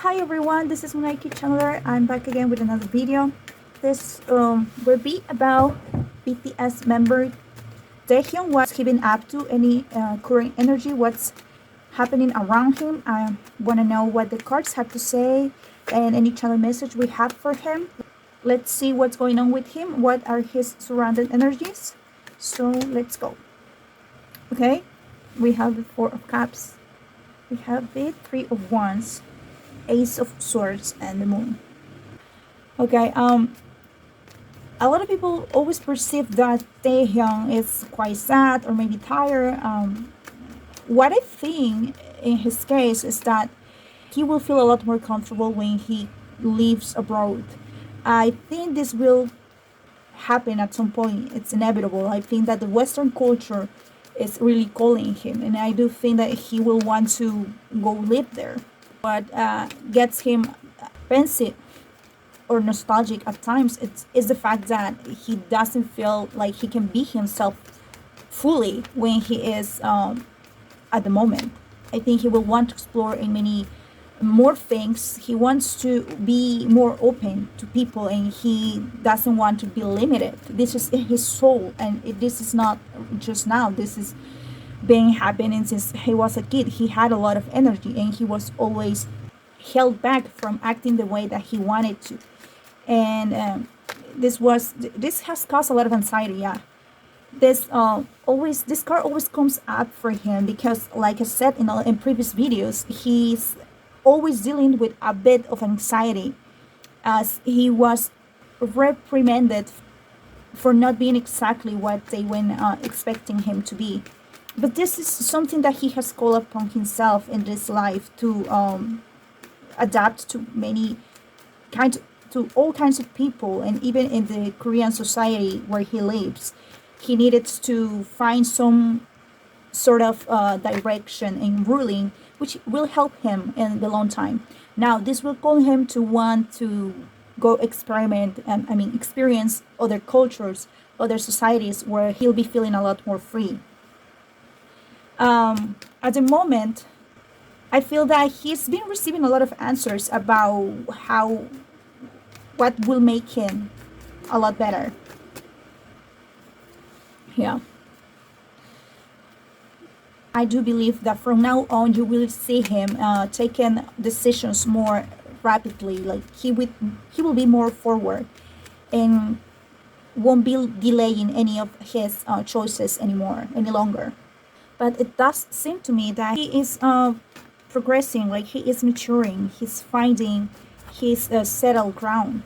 Hi everyone, this is Munay Ki Channeler. I'm back again with another video. This will be about BTS member Taehyung, what's he been up to, any current energy, what's happening around him. I want to know what the cards have to say and any channel message we have for him. Let's see what's going on with him, what are his surrounding energies. So let's go. Okay, we have the Four of Cups, we have the Three of Wands, Ace of Swords, and the Moon. Okay, a lot of people always perceive that Taehyung is quite sad or maybe tired. What I think in his case is that he will feel a lot more comfortable when he lives abroad. I think this will happen at some point. It's inevitable. I think that the Western culture is really calling him, and I do think that he will want to go live there. What gets him pensive or nostalgic at times is the fact that he doesn't feel like he can be himself fully when he is at the moment. I think he will want to explore in many more things. He wants to be more open to people, and he doesn't want to be limited. This is in his soul, and this is not just now. This is been happening since he was a kid. He had a lot of energy, and he was always held back from acting the way that he wanted to. And this has caused a lot of anxiety. Yeah, this card always comes up for him because, like I said in previous videos, he's always dealing with a bit of anxiety, as he was reprimanded for not being exactly what they were expecting him to be. But this is something that he has called upon himself in this life to adapt to to all kinds of people, and even in the Korean society where he lives, he needed to find some sort of direction in ruling, which will help him in the long time. Now, this will call him to want to go experiment and experience other cultures, other societies where he'll be feeling a lot more free. At the moment, I feel that he's been receiving a lot of answers about what will make him a lot better. Yeah. I do believe that from now on you will see him taking decisions more rapidly. Like he will be more forward and won't be delaying any of his choices any longer. But it does seem to me that he is progressing, like he is maturing. He's finding his settled ground,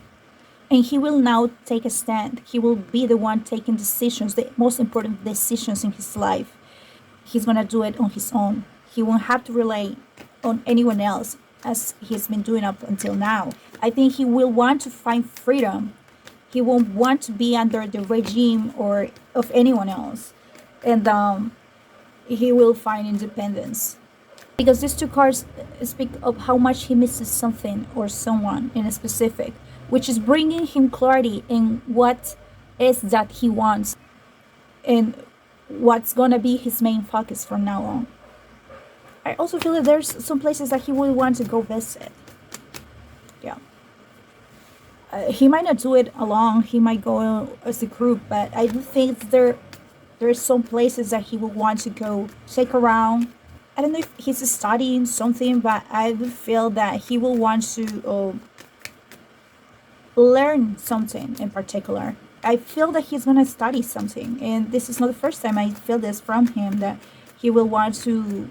and he will now take a stand. He will be the one taking decisions, the most important decisions in his life. He's gonna do it on his own. He won't have to rely on anyone else as he's been doing up until now. I think he will want to find freedom. He won't want to be under the regime or of anyone else, and he will find independence. Because these two cards speak of how much he misses something or someone in a specific, which is bringing him clarity in what is that he wants and what's gonna be his main focus from now on. I also feel that there's some places that he will want to go visit. Yeah. He might not do it alone, he might go as a group, but I do think there's some places that he will want to go check around. I don't know if he's studying something, but I do feel that he will want to learn something in particular. I feel that he's gonna study something, and this is not the first time I feel this from him, that he will want to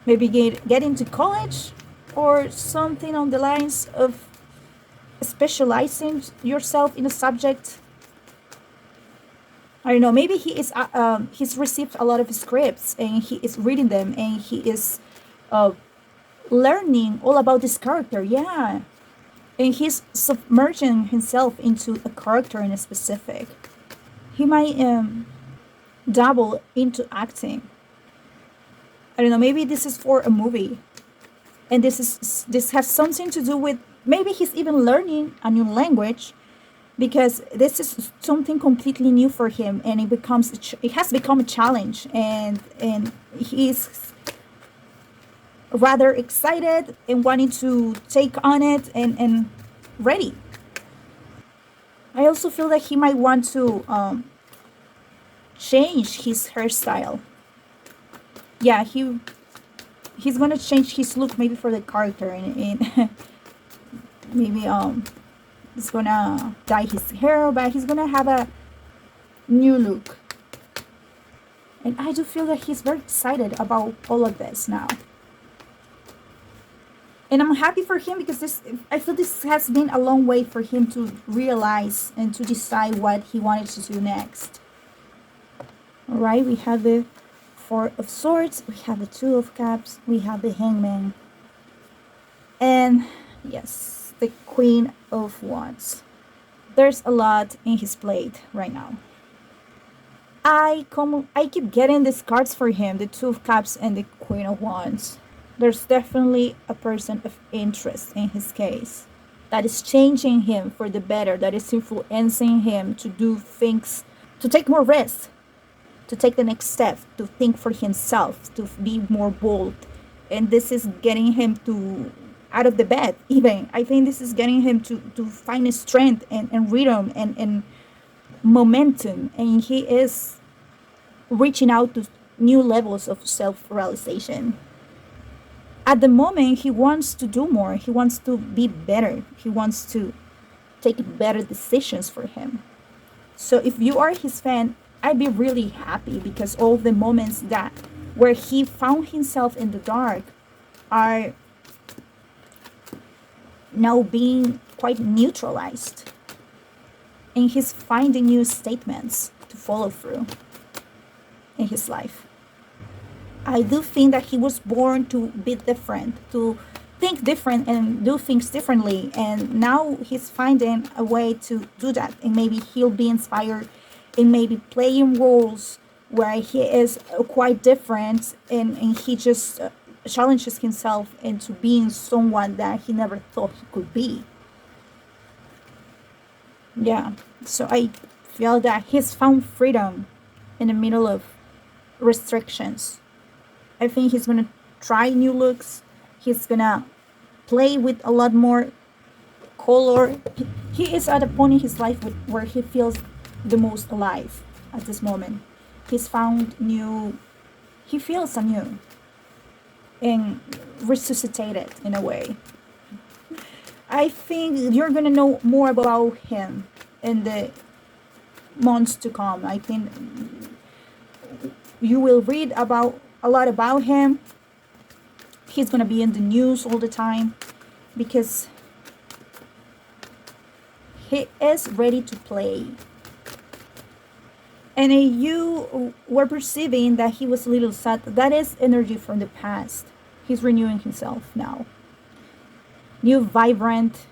maybe get into college or something on the lines of specializing yourself in a subject. I don't know, maybe he's received a lot of scripts and he is reading them, and he is learning all about this character. Yeah, and he's submerging himself into a character in a specific. He might dabble into acting. I don't know, maybe this is for a movie, and this has something to do with, maybe he's even learning a new language, because this is something completely new for him, and it has become a challenge, and he's rather excited and wanting to take on it and ready. I also feel that he might want to change his hairstyle. Yeah, he's gonna change his look maybe for the character, and maybe he's gonna dye his hair, but he's gonna have a new look. And I do feel that he's very excited about all of this now. And I'm happy for him because I feel this has been a long way for him to realize and to decide what he wanted to do next. All right, we have the Four of Swords, we have the Two of Cups, we have the Hangman, and yes, the Queen of Wands. There's a lot in his plate right now. I keep getting these cards for him, the Two of Cups and the Queen of Wands. There's definitely a person of interest in his case that is changing him for the better, that is influencing him to do things, to take more risks, to take the next step, to think for himself, to be more bold. And this is getting him to out of the bed even. I think this is getting him to find strength and rhythm and momentum, and he is reaching out to new levels of self-realization. At the moment, he wants to do more, he wants to be better, he wants to take better decisions for him. So if you are his fan, I'd be really happy because all the moments that where he found himself in the dark are now being quite neutralized, and he's finding new statements to follow through in his life. I do think that he was born to be different, to think different and do things differently, and now he's finding a way to do that, and maybe he'll be inspired in maybe playing roles where he is quite different, and he just challenges himself into being someone that he never thought he could be. Yeah, so I feel that he's found freedom in the middle of restrictions. I think he's gonna try new looks. He's gonna play with a lot more color. He is at a point in his life where he feels the most alive at this moment. He's found new, he feels anew and resuscitated in a way. I think you're gonna know more about him in the months to come. I think you will read about a lot about him. He's gonna be in the news all the time because he is ready to play. And you were perceiving that he was a little sad. That is energy from the past. He's renewing himself now. New, vibrant.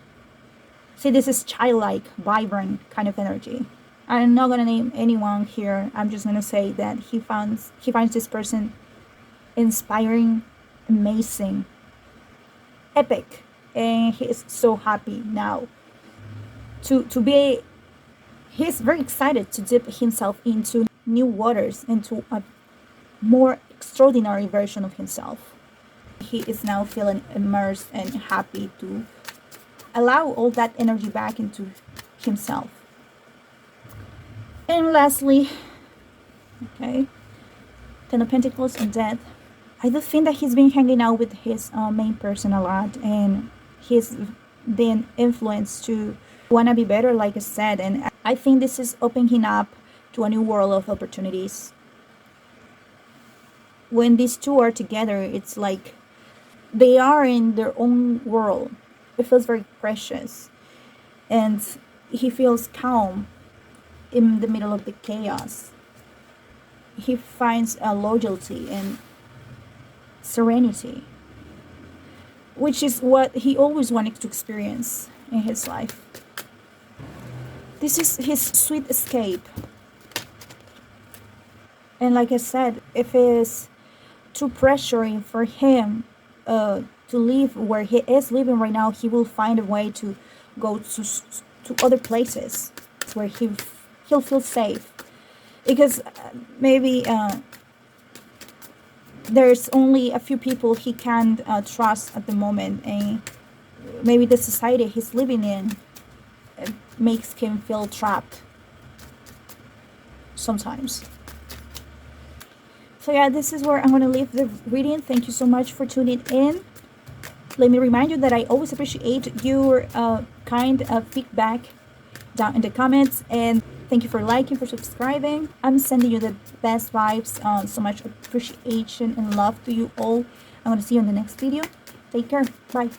See, this is childlike, vibrant kind of energy. I'm not gonna name anyone here. I'm just gonna say that he finds this person inspiring, amazing, epic, and he is so happy now to be. He's very excited to dip himself into new waters, into a more extraordinary version of himself. He is now feeling immersed and happy to allow all that energy back into himself. And lastly, okay, Ten of Pentacles and Death. I do think that he's been hanging out with his main person a lot, and he's been influenced to want to be better, like I said, and I think this is opening up to a new world of opportunities. When these two are together, it's like they are in their own world. It feels very precious, and he feels calm in the middle of the chaos. He finds a loyalty and serenity, which is what he always wanted to experience in his life. This is his sweet escape. And like I said, if it is too pressuring for him to live where he is living right now, he will find a way to go to other places where he'll feel safe. Because maybe there's only a few people he can trust at the moment, and maybe the society he's living in makes him feel trapped sometimes. So yeah, this is where I'm going to leave the reading. Thank you so much for tuning in. Let me remind you that I always appreciate your kind of feedback down in the comments, and thank you for liking, for subscribing. I'm sending you the best vibes, so much appreciation and love to you all. I'm going to see you in the next video. Take care. Bye.